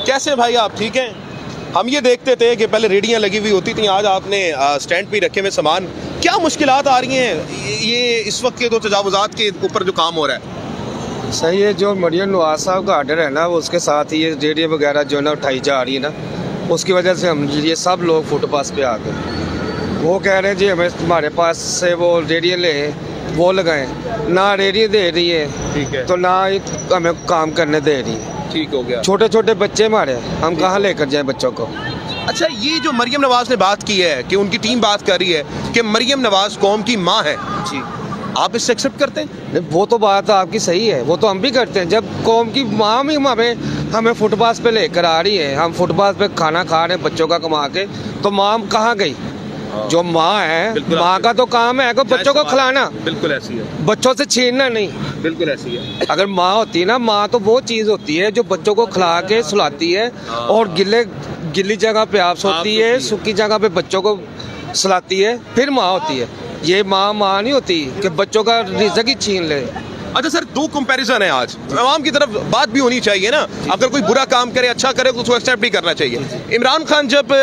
कैसे भाई आप ठीक हैं? हम ये देखते थे कि पहले रेडियां लगी हुई होती थी, आज आपने स्टैंड पे रखे हुए सामान। क्या मुश्किलात आ रही हैं ये इस वक्त के तो तजावुज़ात के ऊपर जो काम हो रहा है? सही है। जो मरियम नवाज साहब का आर्डर है ना, वो उसके साथ ही ये रेडियो वगैरह जो है ना उठाई जा रही है ना, उसकी वजह से हम ये सब लोग फुटपाथ पे आ गए। वो कह रहे हैं जी हमें तुम्हारे पास से वो रेडियो ले वो लगाएं, ना रेडियो दे रही है, ठीक है, तो ना हमें काम करने दे रही है। ठीक हो गया। छोटे छोटे बच्चे हमारे, हम कहाँ लेकर जाएं बच्चों को? अच्छा, ये जो मरियम नवाज ने बात की है कि उनकी टीम बात कर रही है कि मरियम नवाज कौम की माँ है, जी, आप इससे एक्सेप्ट करते हैं? नहीं, वो तो बात आपकी सही है, वो तो हम भी करते हैं। जब कौम की माँ भी हमें फुटपाथ पे लेकर आ रही है, हम फुटपाथ पे खाना खा रहे हैं बच्चों का कमा के, तो माँ कहाँ गई? जो माँ है, माँ का तो काम है कि बच्चों को खिलाना। बिल्कुल ऐसी है, बच्चों से छीनना नहीं। बिल्कुल ऐसी है। अगर माँ होती है ना, माँ तो वो चीज़ होती है जो बच्चों को खिला के सुलाती है और गिल्ली जगह पे आप सोती है, सूखी जगह पे बच्चों को सुलाती है, फिर माँ होती है। ये माँ नहीं होती कि बच्चों का रिज़्क ही छीन ले। अच्छा सर, दो कंपैरिजन है आज, आवाम की तरफ बात भी होनी चाहिए ना। अगर कोई बुरा काम करे, अच्छा करे, तो उसको एक्सेप्ट भी करना चाहिए। इमरान खान जब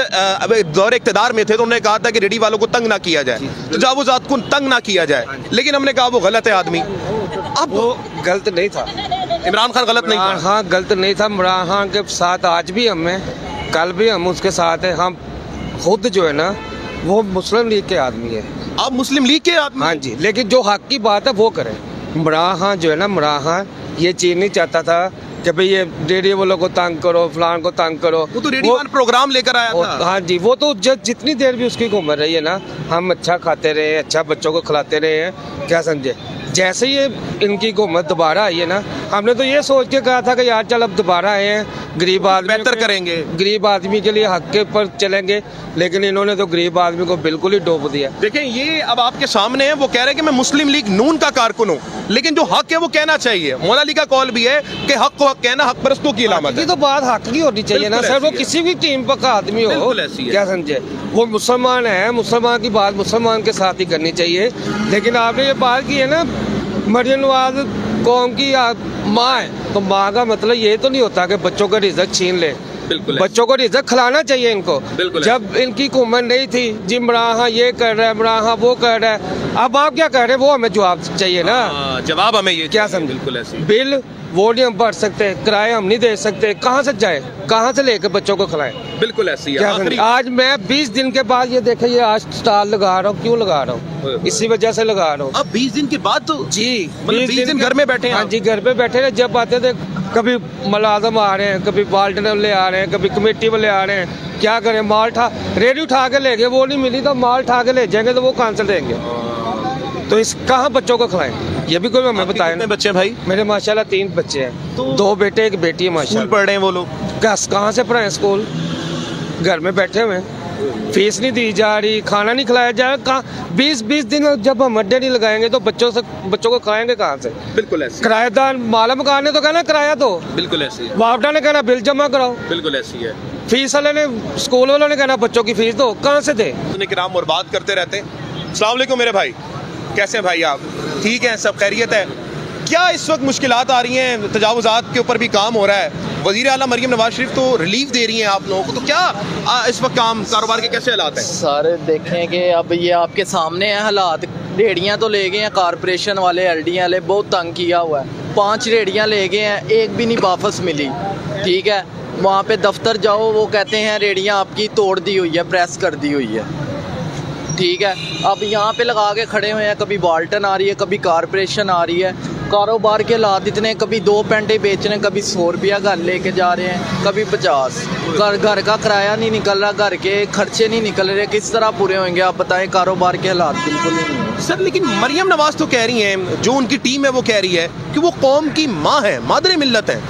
दौरे इक़्तिदार में थे तो उन्होंने कहा था कि रेडी वालों को तंग ना किया जाए, तजावुज़ात को तंग ना किया जाए, लेकिन हमने कहा वो गलत है आदमी। अब वो गलत नहीं था, इमरान खान गलत नहीं था। हाँ, गलत नहीं था। इमरान खान के साथ आज भी हम हैं, कल भी हम उसके साथ हैं। हम खुद जो है ना वो मुस्लिम लीग के आदमी है। आप मुस्लिम लीग के आदमी? हाँ जी, लेकिन जो हक की बात है वो करें। इमरान खान जो है ना, इमरान खान ये चीज़ नहीं चाहता था कि भाई ये रेडियो वालों को तंग करो, फलान को तंग करो। वो तो रेडियो प्रोग्राम लेकर आया था। हाँ जी, वो तो जितनी देर भी उसकी उम्र रही है ना, हम अच्छा खाते रहे, अच्छा बच्चों को खिलाते रहे हैं, क्या समझे। जैसे ये इनकी हुकूमत दोबारा आई है ना, हमने तो ये सोच के कहा था कि यार चल अब दोबारा आए हैं, गरीब आदमी बेहतर करेंगे, गरीब आदमी के लिए हक के ऊपर चलेंगे, लेकिन इन्होंने तो गरीब आदमी को बिल्कुल ही डोब दिया। देखें, ये अब आपके सामने है, वो कह रहे हैं कि मैं मुस्लिम लीग नून का कारकुन हूँ, लेकिन जो हक है वो कहना चाहिए। मौला अली का कॉल भी है कि हक को हक कहना हक परस्तों की इलामत है। तो बात हक की होनी चाहिए ना सर, वो किसी भी टीम पर का आदमी हो, क्या समझे। वो मुसलमान है, मुसलमान की बात मुसलमान के साथ ही करनी चाहिए। लेकिन आपने ये बात की है ना, मरियम नवाज कौम की माँ है, तो माँ का मतलब ये तो नहीं होता कि बच्चों का रिज़्क छीन ले। बिल्कुल, बच्चों को रिज़्क खिलाना चाहिए इनको। जब इनकी हुकूमत नहीं थी जी, इमरान खान ये कर रहा है, इमरान खान वो कर रहा है, अब आप क्या कर रहे हैं वो हमें जवाब चाहिए ना। जवाब हमें ये क्या समझे। बिल्कुल ऐसी बिल वो नहीं हम भर सकते, किराए हम नहीं दे सकते, कहाँ से जाए, कहाँ से लेकर बच्चों को खिलाएं। बिल्कुल ऐसी है। आज मैं 20 दिन के बाद ये देखे, ये आज स्टॉल लगा रहा हूँ। क्यों लगा रहा हूँ? इसी वजह से लगा रहा हूँ। अब 20 दिन के बाद तो जी, 20 दिन घर में बैठे हैं? हाँ जी, घर पे बैठे हैं। जब आते थे कभी मुलाजम आ रहे हैं, कभी बाल्टन वाले आ रहे हैं, कभी कमेटी वाले आ रहे हैं। क्या करें, माल रेडी उठा के ले गए, वो नहीं मिली तो माल उठा के ले जाएंगे, तो वो कहाँ से देंगे। तो इस कहाँ बच्चों को खिलाएं, ये भी कोई हमें बताए। कितने बच्चे भाई? मेरे माशाल्लाह 3 बच्चे हैं, तो 2 बेटे 1 बेटी है माशाल्लाह। पढ़ रहे हैं वो लोग? कहाँ से पढ़े स्कूल, घर में बैठे हुए हैं, फीस नहीं दी जा रही, खाना नहीं खिलाया जा रहा। कहाँ 20 दिन जब हम अड्डे नहीं लगाएंगे तो बच्चों को खाएंगे कहाँ से। बिल्कुल ऐसी। किराएदार माला मकान ने तो कहना किराया दो, बिल्कुल ऐसी है। वापडा ने कहना बिल जमा कराओ, बिल्कुल ऐसी है। फीस वाले ने, स्कूल वालों ने कहना बच्चों की फीस दो, कहाँ से दे। किराम और बात करते रहते हैं। अस्सलाम वालेकुम मेरे भाई, कैसे हैं भाई आप? ठीक हैं, सब खैरियत है? क्या इस वक्त मुश्किलात आ रही हैं? तजावुज़ात के ऊपर भी काम हो रहा है, वज़ीर आला मरियम नवाज शरीफ तो रिलीफ दे रही हैं आप लोगों को, तो क्या इस वक्त कारोबार के कैसे हालात हैं? सर देखें कि अब ये आपके सामने है हालात। रेहड़ियाँ तो ले गए हैं कारपोरेशन वाले, LD वाले, बहुत तंग किया हुआ है। 5 रेहड़ियाँ ले गए हैं, एक भी नहीं वापस मिली। ठीक है, वहाँ पे दफ्तर जाओ, वो कहते हैं रेहड़ियाँ आपकी तोड़ दी हुई है, प्रेस कर दी हुई है। ठीक है, अब यहाँ पे लगा के खड़े हुए हैं, कभी बाल्टन आ रही है, कभी कारपोरेशन आ रही है। कारोबार के हालात इतने, कभी 2 पेंटे बेच रहे हैं, कभी 100 रुपया घर लेके जा रहे हैं, कभी 50। घर का किराया नहीं निकल रहा, घर के खर्चे नहीं निकल रहे, किस तरह पूरे होंगे आप बताएं। कारोबार के हालात बिल्कुल ही नहीं है सर। लेकिन मरियम नवाज तो कह रही हैं, जो उनकी टीम है वो कह रही है कि वो कौम की माँ है, मादरे मिल्लत है।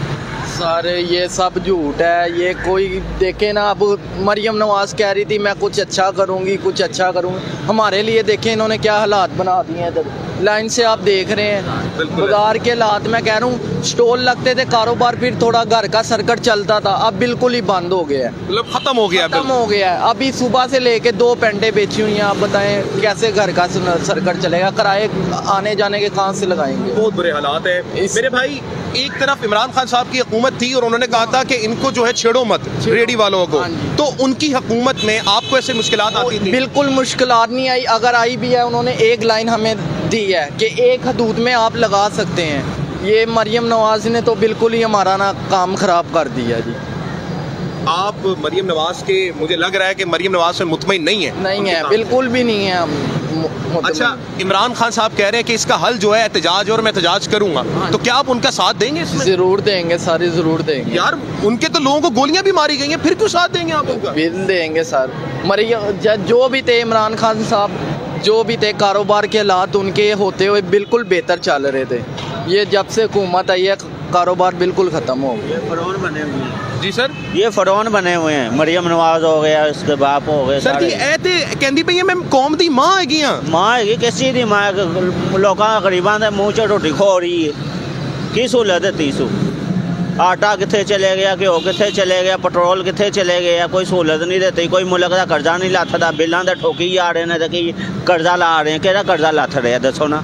सर ये सब झूठ है। ये कोई देखे ना, अब मरियम नवाज कह रही थी मैं कुछ अच्छा करूँगी, कुछ अच्छा करूँगी। हमारे लिए देखें इन्होंने क्या हालात बना दिए हैं। इधर लाइन से आप देख रहे हैं बाजार के हालात। मैं कह रहा हूँ स्टॉल लगते थे, कारोबार फिर थोड़ा घर का सर्कट चलता था, अब बिल्कुल ही बंद हो गया है, मतलब खत्म हो गया है। अभी सुबह से लेके 2 पेंटे बेची हुई हैं। आप बताएं कैसे घर का सर्कट चलेगा, किराए आने जाने के कहाँ से लगाएंगे। बहुत बुरे हालात है मेरे भाई। एक तरफ इमरान खान साहब की हुकूमत थी और उन्होंने कहा था कि इनको जो है छेड़ो मत रेडी वालों को, हाँ जी। तो उनकी हुकूमत में आपको ऐसे मुश्किलात आती थी? बिल्कुल मुश्किलात नहीं आई, अगर आई भी है उन्होंने एक लाइन हमें दी है कि एक हदूद में आप लगा सकते हैं। ये मरियम नवाज ने तो बिल्कुल ही हमारा ना काम ख़राब कर दिया जी। आप मरियम नवाज के, मुझे लग रहा है कि मरियम नवाज से मुतमईन नहीं है। नहीं है, बिल्कुल भी नहीं है हम। अच्छा, इमरान खान साहब कह रहे हैं कि इसका हल जो है एहतजाज, और मैं एहतजाज करूंगा, तो क्या आप उनका साथ देंगे इसमें? ज़रूर देंगे, सारी ज़रूर देंगे यार उनके तो लोगों को गोलियां भी मारी गई हैं, फिर क्यों साथ देंगे आप उनका? बिल देंगे सर। मरियम जो भी थे, इमरान खान साहब जो भी थे, कारोबार के हालात उनके होते हुए बिल्कुल बेहतर चल रहे थे। ये जब से हुकूमत आई है कारोबार बिल्कुल ख़त्म हो गया। फरौन बने हुए हैं जी सर, ये फरौन बने हुए हैं। मरियम नवाज हो गया, उसके बाप हो गए सर जी ऐ ते कहंदी पई मैं कौम दी मां हैगियां। मां है किसी दी मां, लोगों गरीबां दे मुंह च रोटी खो रही है। की सहूलत है 30 आटा कितने चले गया, घ्यो कितने चले गया, पेट्रोल कितने चले गया, कोई सहूलत नहीं देती, कोई मुल्क का कर्जा नहीं लथदा, बिलों के ठोकी जा रहे हैं कि कर्जा ला रहे हैं। केड़ा कर्जा लथ रहा दसो ना,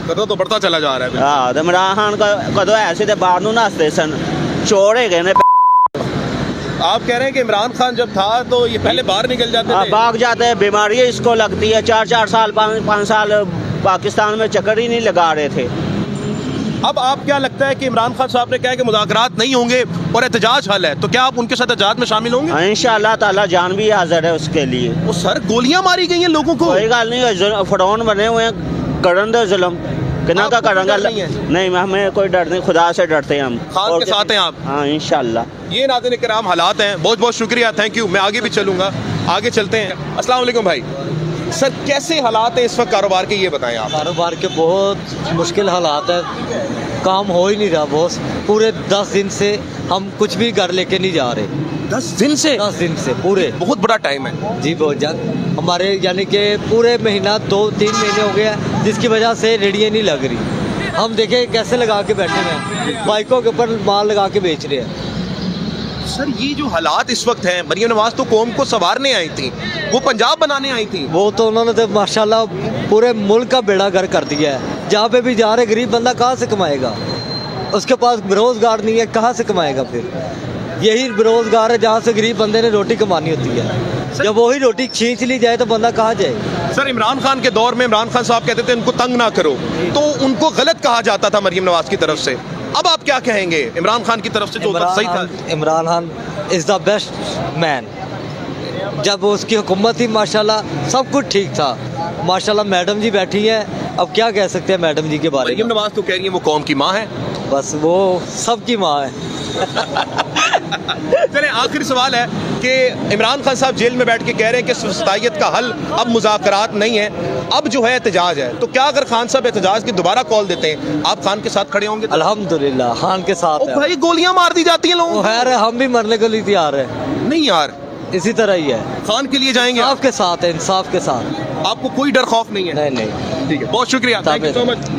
कदों तो बढ़ता चला जा रहा है। हाँ, तो इमरान खान कदों है सी बाहर नूं नसदे सन, चोर है गए ने। आप कह रहे हैं कि इमरान खान जब था तो ये पहले बाहर निकल जाते थे? भाग जाते हैं, बीमारी इसको लगती है। 4 साल 5 साल पाकिस्तान में चक्कर ही नहीं लगा रहे थे। अब आप क्या लगता है कि इमरान खान साहब ने कहा कि मुज़ाकरात नहीं होंगे और एहतजाज हल है, तो क्या आप उनके साथ एहतजाज में शामिल होंगे? इंशाअल्लाह ताला जान भी हाजिर है उसके लिए। वो सर गोलियां मारी गई हैं लोगों को। कोई गल नहीं, फरौन बने हुए हैं, करन दे जुल्म कितना का करेंगे। नहीं, हमें कोई डर नहीं, खुदा से डरते हैं हम। खान के साथ हैं आप? हाँ इंशाअल्लाह। ये नाज़रीन इकराम हालात हैं। बहुत बहुत शुक्रिया, थैंक यू। मैं आगे भी चलूँगा, आगे चलते हैं। अस्सलाम वालेकुम भाई। सर कैसे हालात हैं इस वक्त कारोबार के, ये बताएं आप। कारोबार के बहुत मुश्किल हालात है, काम हो ही नहीं रहा। बहुत पूरे 10 दिन से हम कुछ भी घर लेके नहीं जा रहे। 10 दिन से? 10 दिन से पूरे। बहुत बड़ा टाइम है जी, बहुत ज़्यादा। हमारे यानी कि पूरे महीना 2-3 महीने हो गया, जिसकी वजह से रेडियाँ नहीं लग रही। हम देखें कैसे लगा के बैठे हैं, बाइकों के ऊपर माल लगा के बेच रहे हैं। सर ये जो हालात इस वक्त हैं, मरियम नवाज तो कौम को संवारने आई थी, वो पंजाब बनाने आई थी। वो तो उन्होंने तो माशाल्लाह पूरे मुल्क का बेड़ा गर्क कर दिया है। जहाँ पे भी जा रहे गरीब बंदा कहाँ से कमाएगा? उसके पास बेरोजगार नहीं है, कहाँ से कमाएगा? फिर यही बेरोजगार है जहाँ से गरीब बंदे ने रोटी कमानी होती है। जब वही रोटी खींच ली जाए तो बंदा कहाँ जाए? सर इमरान खान के दौर में इमरान खान साहब कहते थे उनको तंग ना करो, तो उनको गलत कहा जाता था मरियम नवाज की तरफ से। अब आप क्या कहेंगे इमरान खान की तरफ से जो सही था? Imran Khan is the best man. जब उसकी हुकूमत थी माशाल्लाह सब कुछ ठीक था। माशाल्लाह मैडम जी बैठी हैं, अब क्या कह सकते हैं मैडम जी के बारे मरियम में? नवाज तो कह रही है वो कौम की माँ है। बस वो सबकी माँ है। चले आखिरी सवाल है कि इमरान खान साहब जेल में बैठ के कह रहे हैं कि सतायत का हल अब मुज़ाकरात नहीं है, अब जो है एहतजाज है। तो क्या अगर खान साहब एहतजाज की दोबारा कॉल देते हैं, आप खान के साथ खड़े होंगे? अल्हम्दुलिल्लाह खान के साथ ओ है। भाई गोलियां मार दी जाती हैं लोगों वो को। खैर है, हम भी मरने के लिए तैयार है। नहीं यार, इसी तरह ही है, खान के लिए जाएंगे आप? इंसाफ के साथ है, इंसाफ के साथ। आपको कोई डर खौफ नहीं है? नहीं नहीं। ठीक है, बहुत शुक्रिया, थैंक यू सो मच।